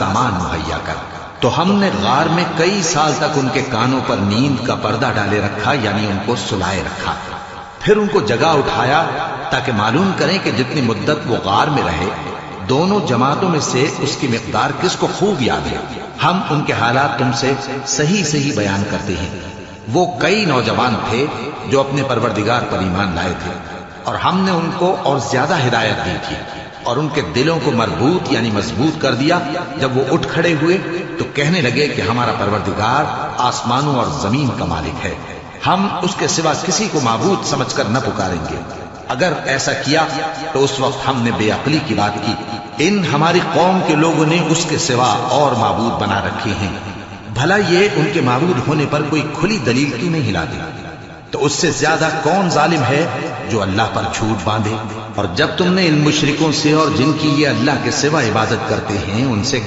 سامان مہیا کر۔ تو ہم نے غار میں کئی سال تک ان کے کانوں پر نیند کا پردہ ڈالے رکھا، یعنی ان کو سلائے رکھا۔ پھر ان کو جگا اٹھایا تاکہ معلوم کریں کہ جتنی مدت وہ غار میں رہے دونوں جماعتوں میں سے اس کی مقدار کس کو خوب یاد ہے۔ ہم ان کے حالات تم سے صحیح صحیح بیان کرتے ہیں۔ وہ کئی نوجوان تھے جو اپنے پروردگار پر ایمان لائے تھے، اور ہم نے ان کو اور زیادہ ہدایت دی تھی، اور ان کے دلوں کو مربوط یعنی مضبوط کر دیا۔ جب وہ اٹھ کھڑے ہوئے تو کہنے لگے کہ ہمارا پروردگار آسمانوں اور زمین کا مالک ہے، ہم اس کے سوا کسی کو معبود سمجھ کر نہ پکاریں گے۔ اگر ایسا کیا تو اس وقت ہم نے بے عقلی کی بات کی۔ ان ہماری قوم کے لوگوں نے اس کے سوا اور معبود بنا رکھے ہیں، بھلا یہ ان کے معبود ہونے پر کوئی کھلی دلیل کیوں نہیں لاتے؟ تو اس سے زیادہ کون ظالم ہے جو اللہ پر جھوٹ باندھے؟ اور جب تم نے ان مشرکوں سے اور جن کی یہ اللہ کے سوا عبادت کرتے ہیں ان سے